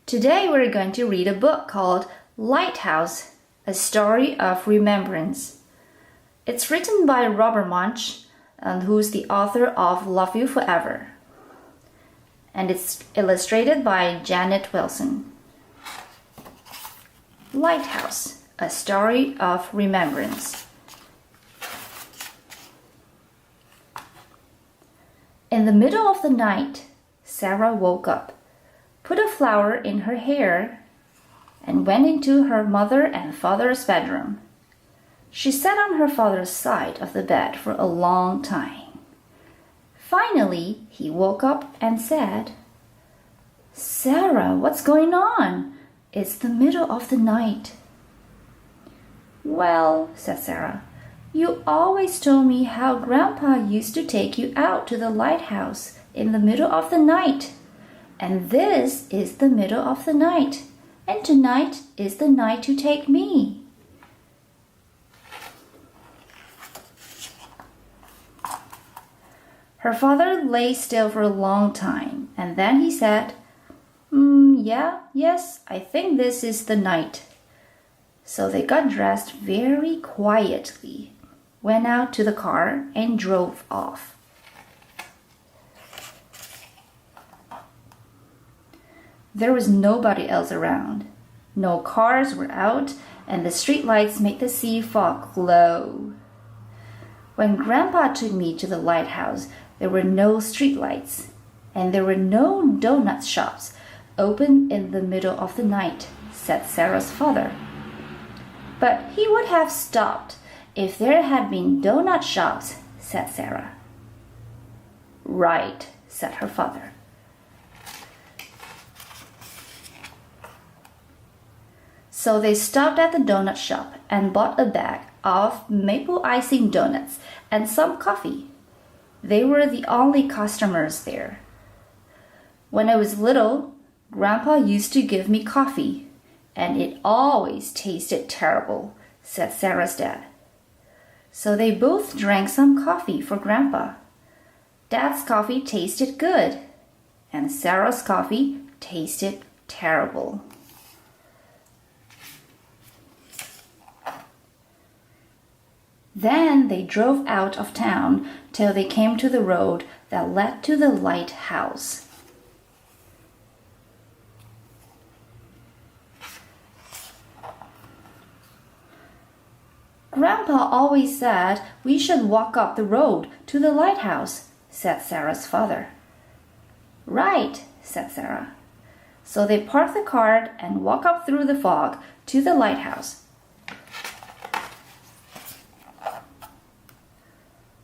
Today we're going to read a book called Lighthouse, A Story of Remembrance. It's written by Robert Munch, who's the author of Love You Forever. And it's illustrated by Janet Wilson. Lighthouse, A Story of Remembrance. In the middle of the night, Sarah woke up, put a flower in her hair, and went into her mother and father's bedroom. She sat on her father's side of the bed for a long time. Finally, he woke up and said, "Sarah, what's going on? It's the middle of the night." "Well," said Sarah, "you always told me how Grandpa used to take you out to the lighthouse in the middle of the night. And this is the middle of the night. And tonight is the night to take me." Her father lay still for a long time, and then he said, Yes, I think this is the night." So they got dressed very quietly, went out to the car, and drove off. There was nobody else around. No cars were out, and the streetlights made the sea fog glow. When Grandpa took me to the lighthouse, there were no streetlights, and there were no donut shops open in the middle of the night, said Sarah's father. "But he would have stopped if there had been donut shops," said Sarah. "Right," said her father. So they stopped at the donut shop and bought a bag of maple icing donuts and some coffee. They were the only customers there. "When I was little, Grandpa used to give me coffee, and it always tasted terrible," said Sarah's dad. So they both drank some coffee for Grandpa. Dad's coffee tasted good, and Sarah's coffee tasted terrible. Then they drove out of town till they came to the road that led to the lighthouse. "Grandpa always said we should walk up the road to the lighthouse," said Sarah's father. "Right," said Sarah. So they parked the car and walked up through the fog to the lighthouse.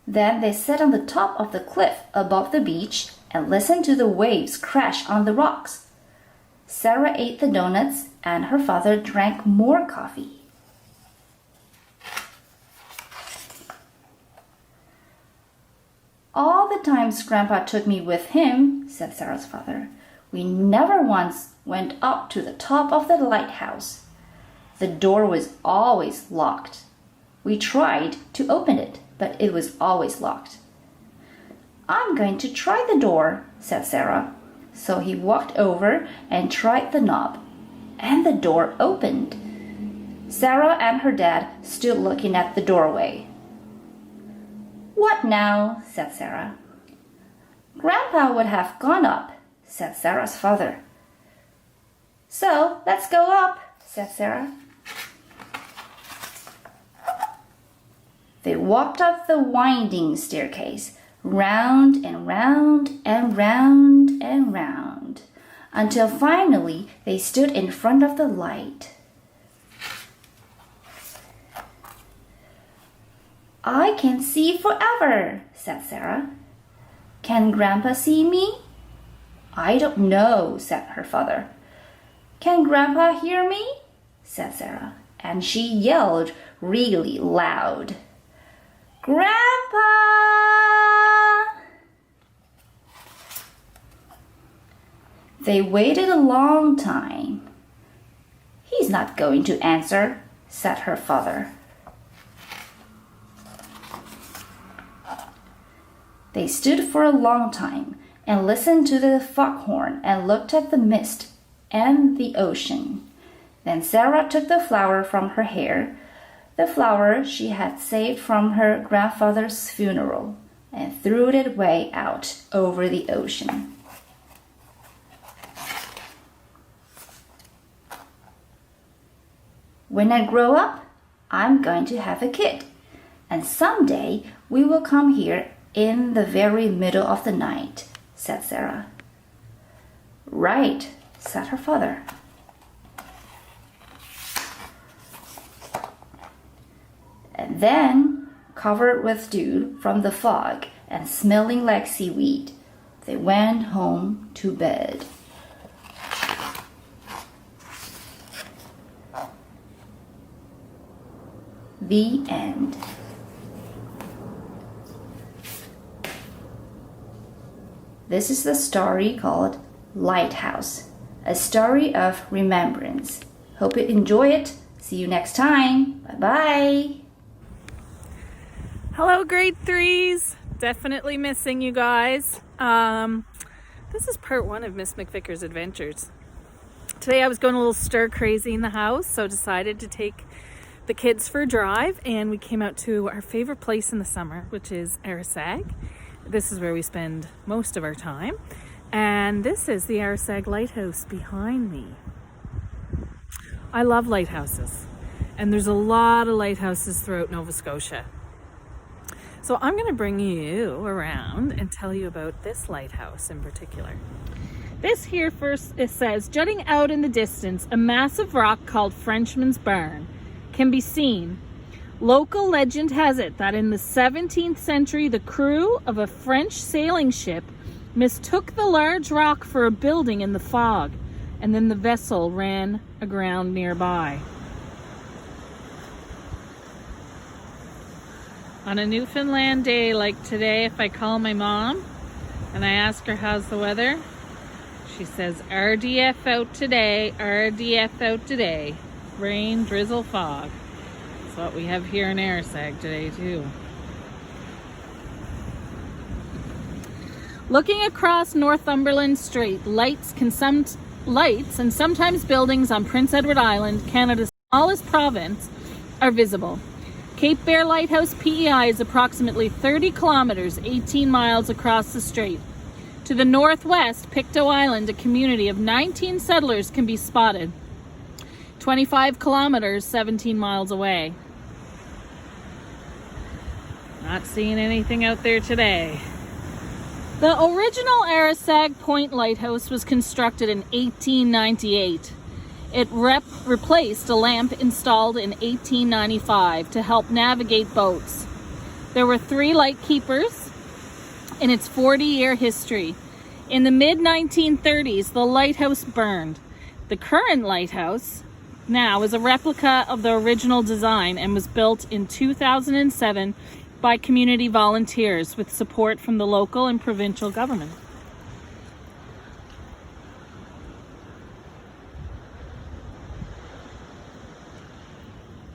Then they sat on the top of the cliff above the beach and listened to the waves crash on the rocks. Sarah ate the donuts and her father drank more coffee. "All the times Grandpa took me with him," said Sarah's father, "we never once went up to the top of the lighthouse. The door was always locked. We tried to open it, but it was always locked." "I'm going to try the door," said Sarah. So he walked over and tried the knob, and the door opened. Sarah and her dad stood looking at the doorway. "What now?" said Sarah. "Grandpa would have gone up," said Sarah's father. "So let's go up," said Sarah. They walked up the winding staircase, round and round and round and round, until finally they stood in front of the light. "I can see forever," said Sarah. "Can Grandpa see me?" "I don't know," said her father. "Can Grandpa hear me?" said Sarah, and she yelled really loud, "Grandpa!" They waited a long time. "He's not going to answer," said her father. They stood for a long time and listened to the foghorn and looked at the mist and the ocean. Then Sarah took the flower from her hair, the flower she had saved from her grandfather's funeral, and threw it away out over the ocean. When I grow up, I'm going to have a kid, and someday we will come here in the very middle of the night, said Sarah. Right, said her father. And then, covered with dew from the fog and smelling like seaweed, they went home to bed. The end. This is the story called Lighthouse, a story of remembrance. Hope you enjoy it. See you next time. Bye-bye. Hello, grade 3s. Definitely missing you guys. This is part 1 of Miss McVicker's adventures. Today I was going a little stir crazy in the house, so decided to take the kids for a drive, and we came out to our favorite place in the summer, which is Arisag. This is where we spend most of our time, and this is the Arisag Lighthouse behind me. I love lighthouses, and there's a lot of lighthouses throughout Nova Scotia. So I'm going to bring you around and tell you about this lighthouse in particular. This here first, it says, jutting out in the distance, a massive rock called Frenchman's Barn can be seen. Local legend has it that in the 17th century, the crew of a French sailing ship mistook the large rock for a building in the fog, and then the vessel ran aground nearby. On a Newfoundland day like today, if I call my mom and I ask her how's the weather, she says, RDF out today, RDF out today. Rain, drizzle, fog. That's what we have here in Arisag today too. Looking across Northumberland Strait, lights and sometimes buildings on Prince Edward Island, Canada's smallest province, are visible. Cape Bear Lighthouse PEI is approximately 30 kilometers, 18 miles across the strait. To the northwest, Pictou Island, a community of 19 settlers, can be spotted 25 kilometers, 17 miles away. Not seeing anything out there today. The original Arisag Point Lighthouse was constructed in 1898. It replaced a lamp installed in 1895 to help navigate boats. There were 3 light keepers in its 40-year history. In the mid-1930s, the lighthouse burned. The current lighthouse now is a replica of the original design and was built in 2007 by community volunteers with support from the local and provincial government.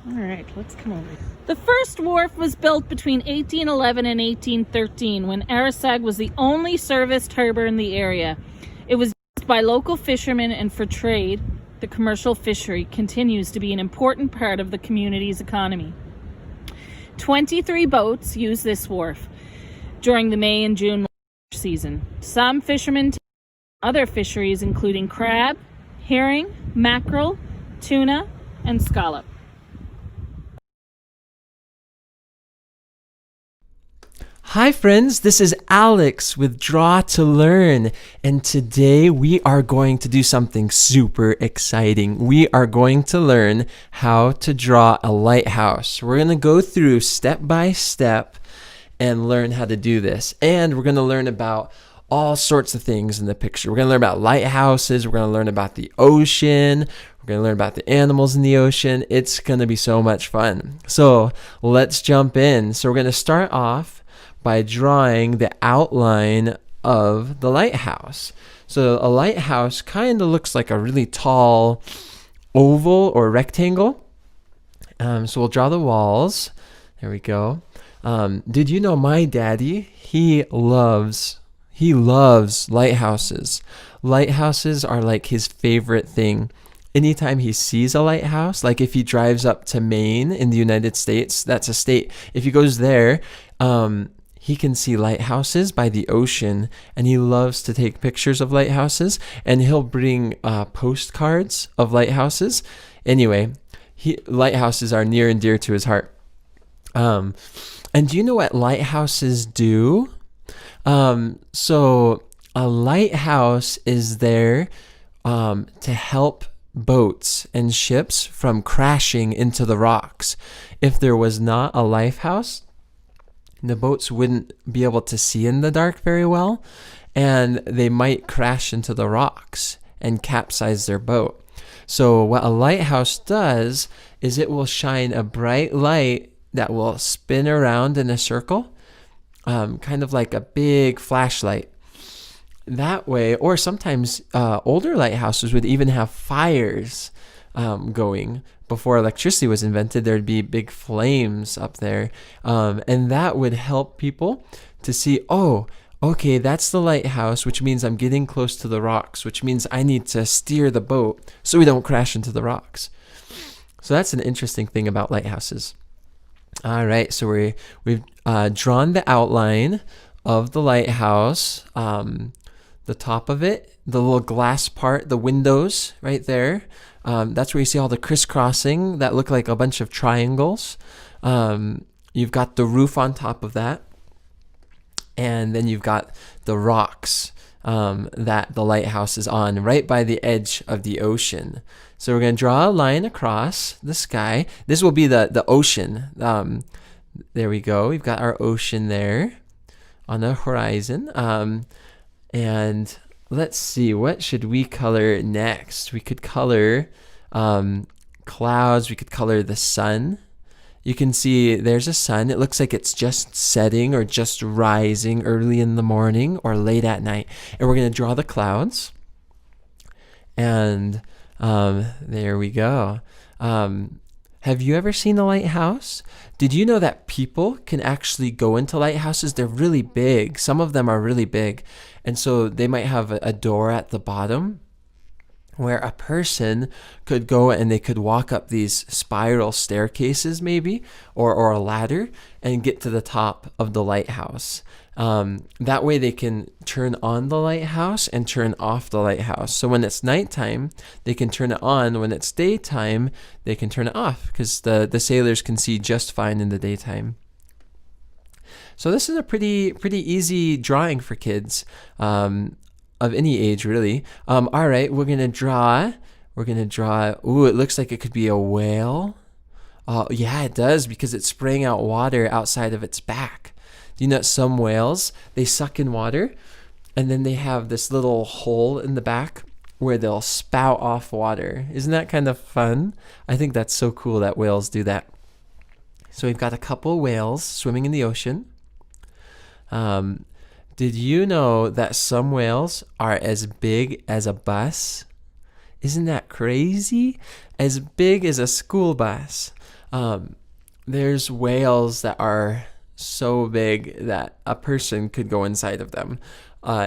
All right, let's come over. The first wharf was built between 1811 and 1813 when Arisag was the only serviced harbor in the area. It was used by local fishermen, and for trade, the commercial fishery continues to be an important part of the community's economy. 23 boats use this wharf during the May and June season. Some fishermen take other fisheries including crab, herring, mackerel, tuna, and scallop. Hi friends, this is Alex with Draw to Learn, and today we are going to do something super exciting. We are going to learn how to draw a lighthouse. We're going to go through step by step and learn how to do this, and we're going to learn about all sorts of things in the picture. We're going to learn about lighthouses, we're going to learn about the ocean, we're going to learn about the animals in the ocean. It's going to be so much fun. So let's jump in. So we're going to start off by drawing the outline of the lighthouse. So a lighthouse kind of looks like a really tall oval or rectangle. So we'll draw the walls. There we go. Did you know my daddy, he loves He loves lighthouses. Lighthouses are like his favorite thing. Anytime he sees a lighthouse, like if he drives up to Maine in the United States, that's a state. If he goes there, he can see lighthouses by the ocean, and he loves to take pictures of lighthouses, and he'll bring postcards of lighthouses. Anyway, lighthouses are near and dear to his heart. And do you know what lighthouses do? So a lighthouse is there to help boats and ships from crashing into the rocks. If there was not a lighthouse, the boats wouldn't be able to see in the dark very well, and they might crash into the rocks and capsize their boat. So what a lighthouse does is it will shine a bright light that will spin around in a circle, kind of like a big flashlight. That way, or sometimes older lighthouses would even have fires going. Before electricity was invented, there'd be big flames up there. And that would help people to see, oh, okay, that's the lighthouse, which means I'm getting close to the rocks, which means I need to steer the boat so we don't crash into the rocks. So that's an interesting thing about lighthouses. All right, so we've drawn the outline of the lighthouse. The top of it, the little glass part, the windows right there. That's where you see all the crisscrossing that look like a bunch of triangles. You've got the roof on top of that. And then you've got the rocks that the lighthouse is on right by the edge of the ocean. So we're going to draw a line across the sky. This will be the ocean. There we go. We've got our ocean there on the horizon. And let's see, what should we color next? We could color clouds. We could color the sun. You can see there's a sun. It looks like it's just setting or just rising early in the morning or late at night. And we're going to draw the clouds. And there we go. Have you ever seen a lighthouse? Did you know that people can actually go into lighthouses? They're really big. Some of them are really big. And so they might have a door at the bottom where a person could go and they could walk up these spiral staircases maybe, or a ladder, and get to the top of the lighthouse. That way they can turn on the lighthouse and turn off the lighthouse. So when it's nighttime, they can turn it on. When it's daytime, they can turn it off because the sailors can see just fine in the daytime. So this is a pretty easy drawing for kids of any age, really. All right, we're gonna draw. Ooh, it looks like it could be a whale. Oh, yeah, it does, because it's spraying out water outside of its back. Do you know that some whales, they suck in water, and then they have this little hole in the back where they'll spout off water. Isn't that kind of fun? I think that's so cool that whales do that. So we've got a couple whales swimming in the ocean. Did you know that some whales are as big as a bus? Isn't that crazy? As big as a school bus. There's whales that are so big that a person could go inside of them.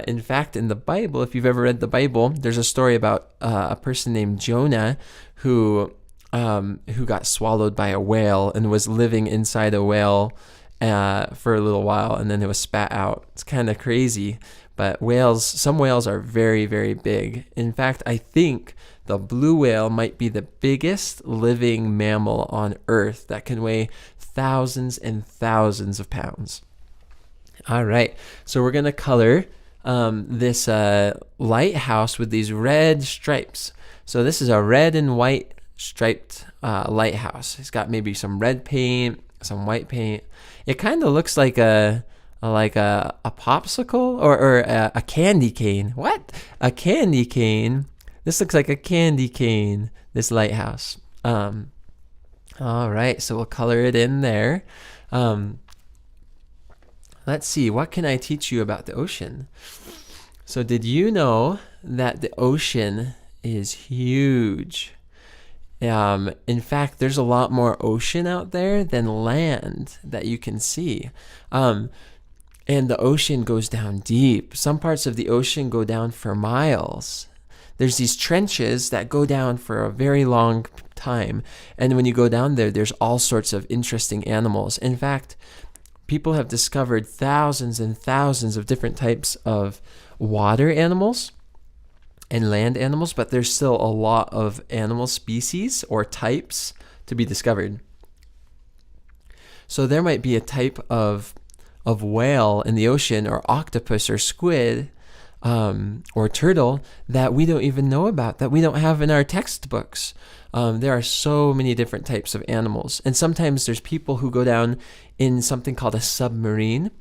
In fact, in the Bible, if you've ever read the Bible, there's a story about a person named Jonah who got swallowed by a whale and was living inside a whale for a little while, and then it was spat out. It's kind of crazy, but some whales are very, very big. In fact, I think the blue whale might be the biggest living mammal on Earth that can weigh thousands and thousands of pounds. All right, so we're going to color this lighthouse with these red stripes. So this is a red and white striped lighthouse. It's got maybe some red paint, some white paint. It kind of looks like a popsicle or a candy cane. What? A candy cane? This looks like a candy cane, this lighthouse. All right, so we'll color it in there. Let's see, what can I teach you about the ocean? So did you know that the ocean is huge? In fact, there's a lot more ocean out there than land that you can see. And the ocean goes down deep. Some parts of the ocean go down for miles. There's these trenches that go down for a very long time. And when you go down there, there's all sorts of interesting animals. In fact, people have discovered thousands and thousands of different types of water animals and land animals, but there's still a lot of animal species or types to be discovered. So there might be a type of whale in the ocean, or octopus, or squid, or turtle that we don't even know about, that we don't have in our textbooks. There are so many different types of animals. And sometimes there's people who go down in something called a submarine.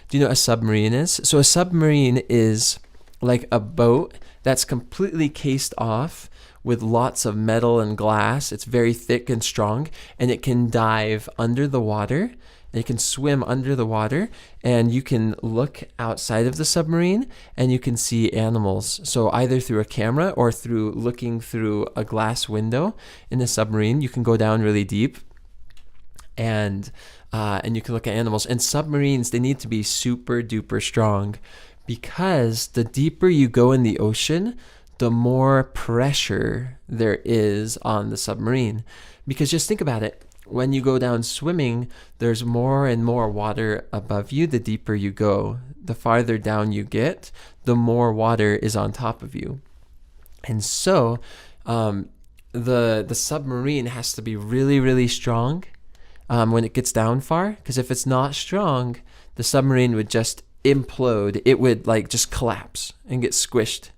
Do you know what a submarine is? So a submarine is like a boat that's completely cased off with lots of metal and glass. It's very thick and strong, and it can dive under the water. It can swim under the water, and you can look outside of the submarine and you can see animals. So either through a camera or through looking through a glass window in the submarine, you can go down really deep and you can look at animals. And submarines, they need to be super duper strong, because the deeper you go in the ocean, the more pressure there is on the submarine. Because just think about it. When you go down swimming, there's more and more water above you the deeper you go. The farther down you get, the more water is on top of you. And so the submarine has to be really, really strong when it gets down far, because if it's not strong, the submarine would just implode. It would like just collapse and get squished.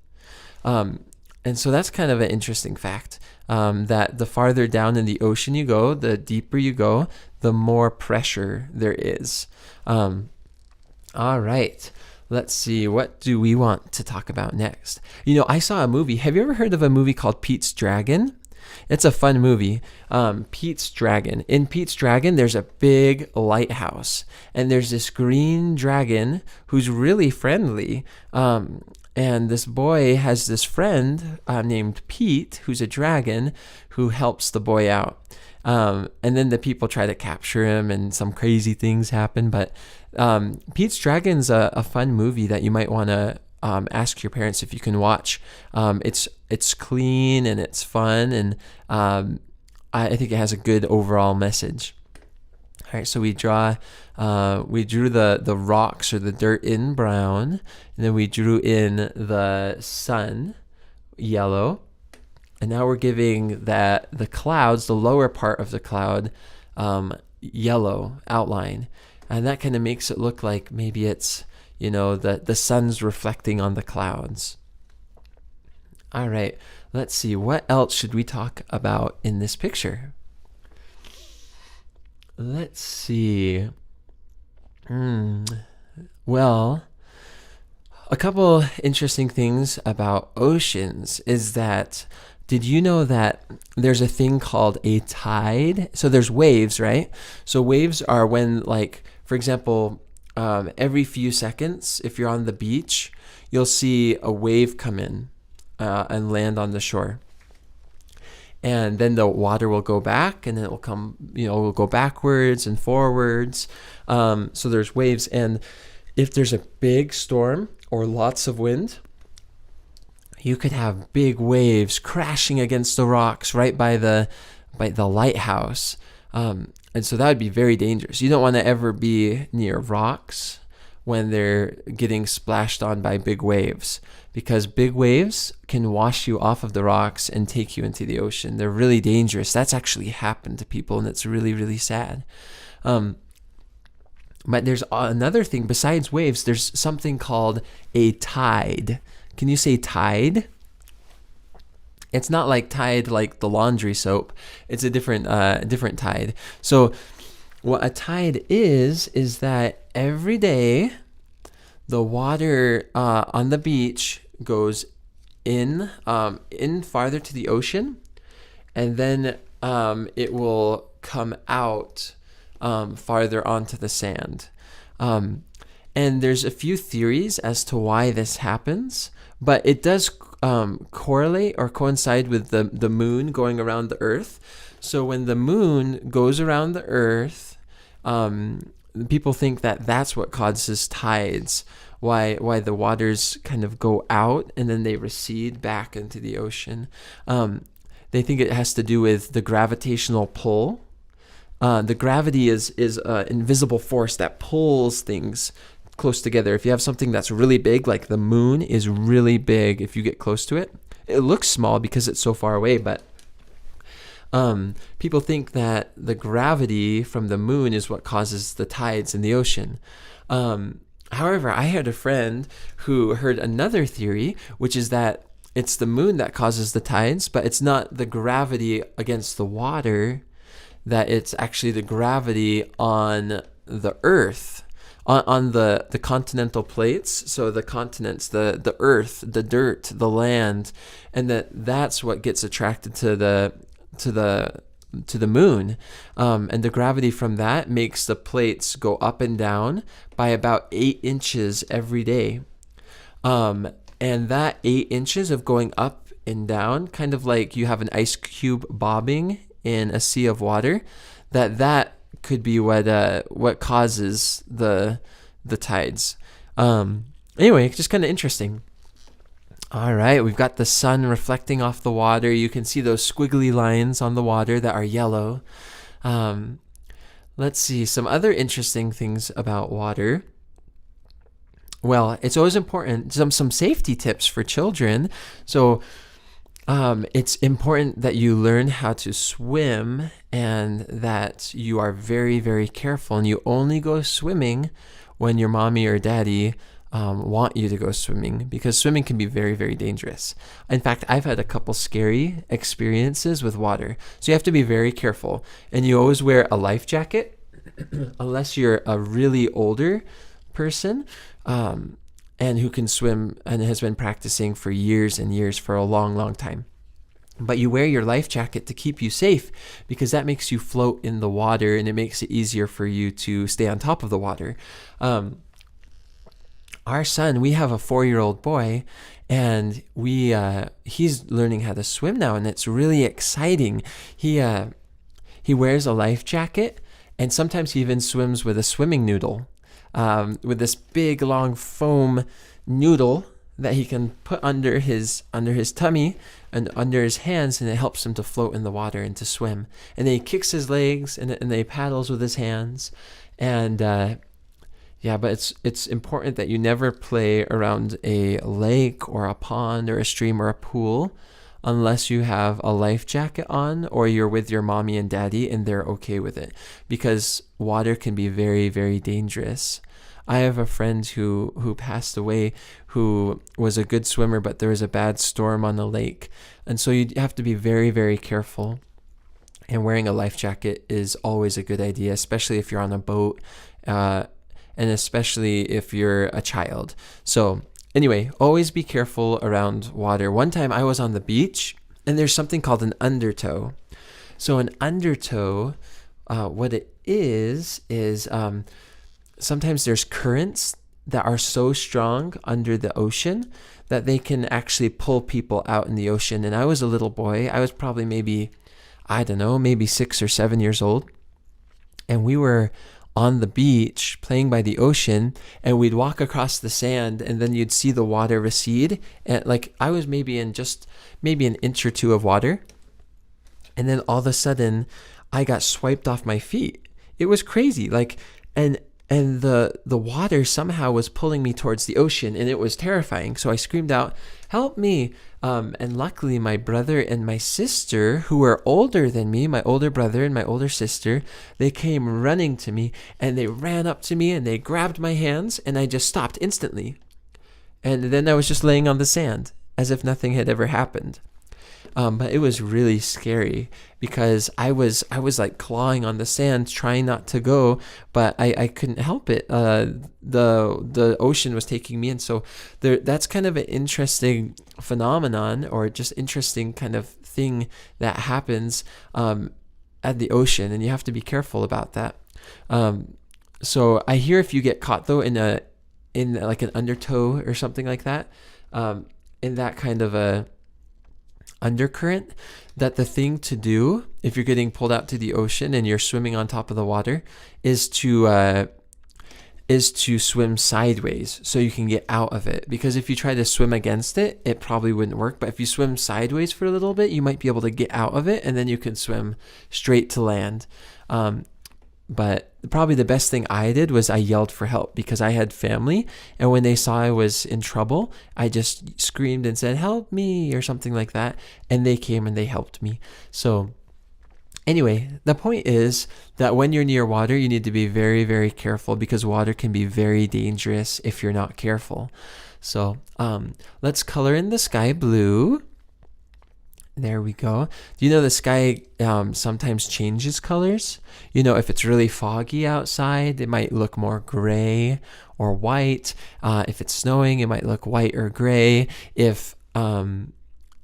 And so that's kind of an interesting fact. That the farther down in the ocean you go, the deeper you go, the more pressure there is. All right. Let's see. What do we want to talk about next? You know, I saw a movie. Have you ever heard of a movie called Pete's Dragon? It's a fun movie. Pete's Dragon. In Pete's Dragon, there's a big lighthouse. And there's this green dragon who's really friendly. And this boy has this friend named Pete, who's a dragon, who helps the boy out. And then the people try to capture him, and some crazy things happen. But Pete's Dragon's a fun movie that you might want to ask your parents if you can watch. It's clean and it's fun, and I think it has a good overall message. All right, so we drew the rocks or the dirt in brown, and then we drew in the sun, yellow, and now we're giving the clouds, the lower part of the cloud, yellow outline, and that kind of makes it look like maybe it's, you know, the sun's reflecting on the clouds. All right, let's see, what else should we talk about in this picture? Let's see. Well, a couple interesting things about oceans is that, did you know that there's a thing called a tide? So there's waves, right? So waves are when, like, for example, every few seconds, if you're on the beach, you'll see a wave come in and land on the shore. And then the water will go back, and then it will come, you know, will go backwards and forwards. So there's waves. And if there's a big storm or lots of wind, you could have big waves crashing against the rocks right by the lighthouse. And so that would be very dangerous. You don't want to ever be near rocks when they're getting splashed on by big waves, because big waves can wash you off of the rocks and take you into the ocean. They're really dangerous. That's actually happened to people, and it's really, really sad. But there's another thing besides waves. There's something called a tide. Can you say tide? It's not like Tide, like the laundry soap. It's a different tide. So what a tide is that every day the water on the beach goes in farther to the ocean, and then it will come out farther onto the sand. And there's a few theories as to why this happens, but it does correlate or coincide with the moon going around the earth. So when the moon goes around the earth, people think that that's what causes tides, why the waters kind of go out and then they recede back into the ocean. They think it has to do with the gravitational pull. The gravity is an invisible force that pulls things close together. If you have something that's really big, like the moon is really big, if you get close to it, it looks small because it's so far away, but people think that the gravity from the moon is what causes the tides in the ocean. However, I had a friend who heard another theory, which is that it's the moon that causes the tides, but it's not the gravity against the water, that it's actually the gravity on the earth, on the continental plates. So the continents, the earth, the dirt, the land, and that's what gets attracted to the moon, and the gravity from that makes the plates go up and down by about 8 inches every day. And that 8 inches of going up and down, kind of like you have an ice cube bobbing in a sea of water, that could be what causes the tides. Anyway, just kind of interesting. All right, we've got the sun reflecting off the water. You can see those squiggly lines on the water that are yellow. Let's see some other interesting things about water. Well, it's always important, some safety tips for children. So it's important that you learn how to swim and that you are very, very careful, and you only go swimming when your mommy or daddy want you to go swimming, because swimming can be very, very dangerous. In fact, I've had a couple scary experiences with water. So you have to be very careful, and you always wear a life jacket unless you're a really older person and who can swim and has been practicing for years and years, for a long, long time. But you wear your life jacket to keep you safe, because that makes you float in the water and it makes it easier for you to stay on top of the water. Our son, we have a 4-year-old boy, and he's learning how to swim now, and it's really exciting. He wears a life jacket, and sometimes he even swims with a swimming noodle, with this big long foam noodle that he can put under his tummy and under his hands, and it helps him to float in the water and to swim. And then he kicks his legs and then he paddles with his hands. And but it's important that you never play around a lake or a pond or a stream or a pool unless you have a life jacket on or you're with your mommy and daddy and they're okay with it, because water can be very, very dangerous. I have a friend who passed away who was a good swimmer, but there was a bad storm on the lake. And so you have to be very, very careful. And wearing a life jacket is always a good idea, especially if you're on a boat, and especially if you're a child. So anyway, always be careful around water. One time I was on the beach, and there's something called an undertow. So an undertow, what it is sometimes there's currents that are so strong under the ocean that they can actually pull people out in the ocean. And I was a little boy. I was probably maybe 6 or 7 years old. And we were on the beach playing by the ocean, and we'd walk across the sand, and then you'd see the water recede. And like I was maybe in just maybe an inch or two of water. And then all of a sudden I got swiped off my feet. It was crazy. And the water somehow was pulling me towards the ocean, and it was terrifying. So I screamed out, "Help me!" And luckily my brother and my sister, who were older than me, my older brother and my older sister, they came running to me, and they ran up to me and they grabbed my hands, and I just stopped instantly. And then I was just laying on the sand as if nothing had ever happened. But it was really scary because I was like clawing on the sand, trying not to go, but I couldn't help it. The ocean was taking me in. So that's kind of an interesting phenomenon, or just interesting kind of thing that happens at the ocean, and you have to be careful about that. So I hear if you get caught though in like an undertow or something like that, in that kind of a undercurrent, that the thing to do if you're getting pulled out to the ocean and you're swimming on top of the water is to is to swim sideways so you can get out of it. Because if you try to swim against it, it probably wouldn't work. But if you swim sideways for a little bit, you might be able to get out of it, and then you can swim straight to land. But probably the best thing I did was I yelled for help because I had family. And when they saw I was in trouble, I just screamed and said, "Help me," or something like that. And they came and they helped me. So anyway, the point is that when you're near water, you need to be very, very careful because water can be very dangerous if you're not careful. So let's color in the sky blue. There we go. Do you know the sky sometimes changes colors? You know, if it's really foggy outside, it might look more gray or white. If it's snowing, it might look white or gray. If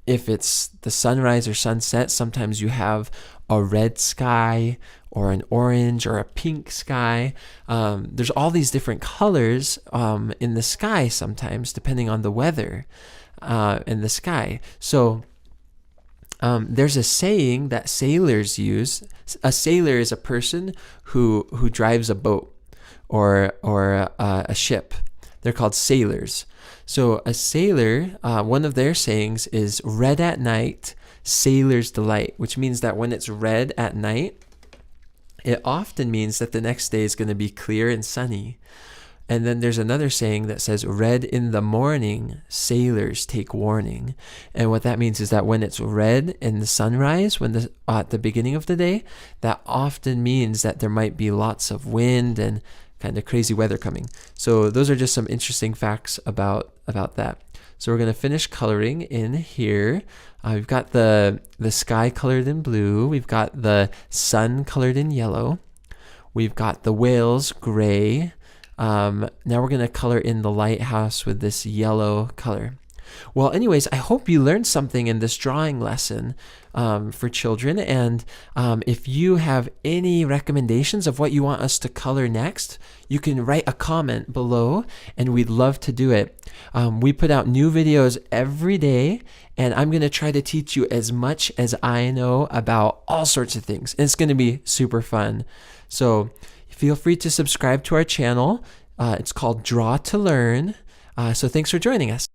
it's the sunrise or sunset, sometimes you have a red sky or an orange or a pink sky. There's all these different colors in the sky sometimes, depending on the weather in the sky. So there's a saying that sailors use. A sailor is a person who drives a boat or a ship. They're called sailors. So a sailor, one of their sayings is "red at night, sailor's delight," which means that when it's red at night, it often means that the next day is going to be clear and sunny. And then there's another saying that says, "Red in the morning, sailors take warning." And what that means is that when it's red in the sunrise, at the beginning of the day, that often means that there might be lots of wind and kind of crazy weather coming. So those are just some interesting facts about that. So we're going to finish coloring in here. We've got the sky colored in blue. We've got the sun colored in yellow. We've got the whales gray. Now we're going to color in the lighthouse with this yellow color. Well, anyways, I hope you learned something in this drawing lesson for children. And if you have any recommendations of what you want us to color next, you can write a comment below and we'd love to do it. We put out new videos every day, and I'm going to try to teach you as much as I know about all sorts of things. And it's going to be super fun. So feel free to subscribe to our channel. It's called Draw to Learn. So thanks for joining us.